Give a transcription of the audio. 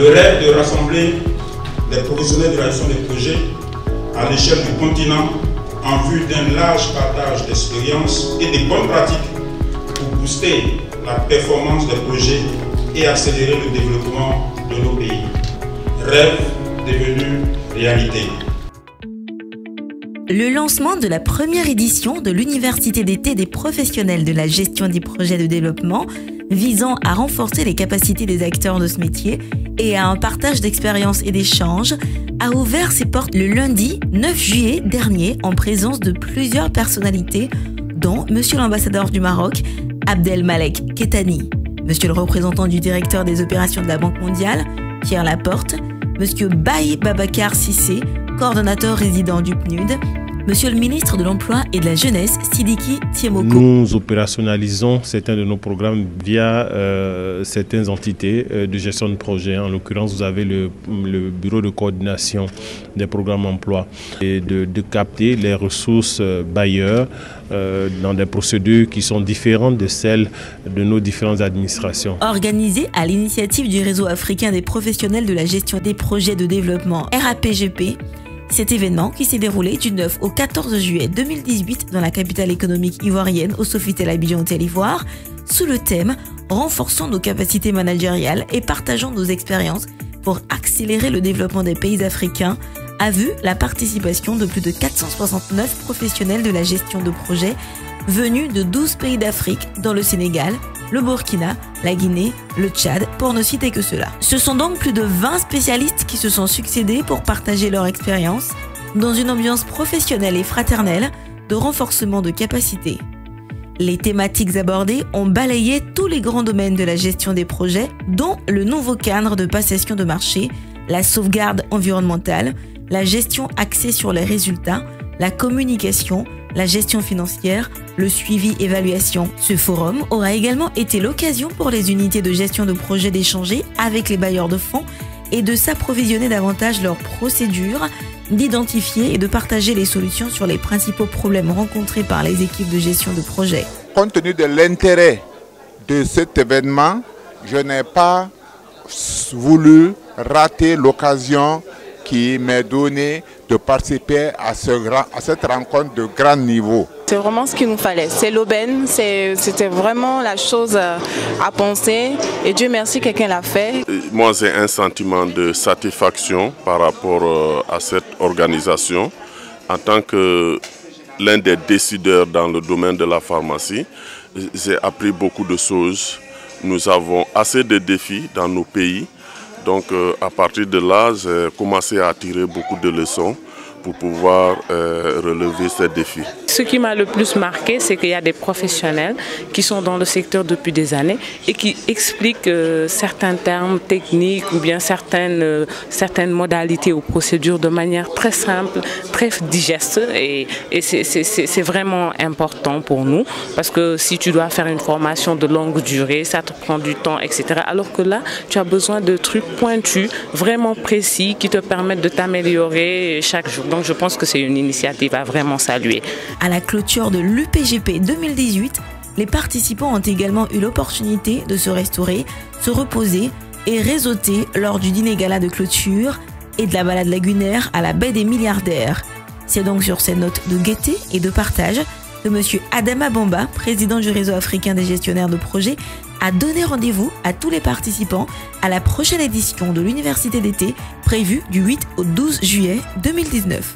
Le rêve de rassembler les professionnels de la gestion des projets à l'échelle du continent en vue d'un large partage d'expériences et de bonnes pratiques pour booster la performance des projets et accélérer le développement de nos pays. Rêve devenu réalité. Le lancement de la première édition de l'Université d'été des professionnels de la gestion des projets de développement visant à renforcer les capacités des acteurs de ce métier et à un partage d'expériences et d'échanges a ouvert ses portes le lundi 9 juillet dernier en présence de plusieurs personnalités dont Monsieur l'ambassadeur du Maroc, Abdelmalek Kettani, Monsieur le représentant du directeur des opérations de la Banque mondiale, Pierre Laporte, Monsieur Baye Babacar Sissé, coordonnateur résident du PNUD, Monsieur le ministre de l'Emploi et de la Jeunesse, Sidiki Tiemoko. Nous opérationnalisons certains de nos programmes via certaines entités de gestion de projet. En l'occurrence, vous avez le bureau de coordination des programmes emploi et de capter les ressources bailleurs dans des procédures qui sont différentes de celles de nos différentes administrations. Organisé à l'initiative du Réseau africain des professionnels de la gestion des projets de développement RAPGP, cet événement qui s'est déroulé du 9 au 14 juillet 2018 dans la capitale économique ivoirienne au Sofitel Abidjan Côte d'Ivoire, sous le thème « Renforçons nos capacités managériales et partageons nos expériences pour accélérer le développement des pays africains » a vu la participation de plus de 469 professionnels de la gestion de projets venus de 12 pays d'Afrique, dont le Sénégal, le Burkina, la Guinée, le Tchad, pour ne citer que cela. Ce sont donc plus de 20 spécialistes qui se sont succédés pour partager leur expérience dans une ambiance professionnelle et fraternelle de renforcement de capacités. Les thématiques abordées ont balayé tous les grands domaines de la gestion des projets, dont le nouveau cadre de passation de marché, la sauvegarde environnementale, la gestion axée sur les résultats, la communication, la gestion financière, le suivi-évaluation. Ce forum aura également été l'occasion pour les unités de gestion de projet d'échanger avec les bailleurs de fonds et de s'approvisionner davantage leurs procédures, d'identifier et de partager les solutions sur les principaux problèmes rencontrés par les équipes de gestion de projet. Compte tenu de l'intérêt de cet événement, je n'ai pas voulu rater l'occasion qui m'est donnée de participer à cette rencontre de grand niveau. C'est vraiment ce qu'il nous fallait. C'est l'aubaine, c'était vraiment la chose à penser et Dieu merci, quelqu'un l'a fait. Moi, j'ai un sentiment de satisfaction par rapport à cette organisation. En tant que l'un des décideurs dans le domaine de la pharmacie, j'ai appris beaucoup de choses. Nous avons assez de défis dans nos pays. Donc à partir de là, j'ai commencé à tirer beaucoup de leçons pour pouvoir relever ces défis. Ce qui m'a le plus marqué, c'est qu'il y a des professionnels qui sont dans le secteur depuis des années et qui expliquent certains termes techniques ou bien certaines modalités ou procédures de manière très simple, très digeste. Et c'est vraiment important pour nous parce que si tu dois faire une formation de longue durée, ça te prend du temps, etc. Alors que là, tu as besoin de trucs pointus, vraiment précis, qui te permettent de t'améliorer chaque jour. Donc je pense que c'est une initiative à vraiment saluer. À la clôture de l'UPGP 2018, les participants ont également eu l'opportunité de se restaurer, se reposer et réseauter lors du dîner gala de clôture et de la balade lagunaire à la baie des Milliardaires. C'est donc sur ces notes de gaieté et de partage que M. Adama Bamba, président du Réseau africain des gestionnaires de projets, a donné rendez-vous à tous les participants à la prochaine édition de l'Université d'été prévue du 8 au 12 juillet 2019.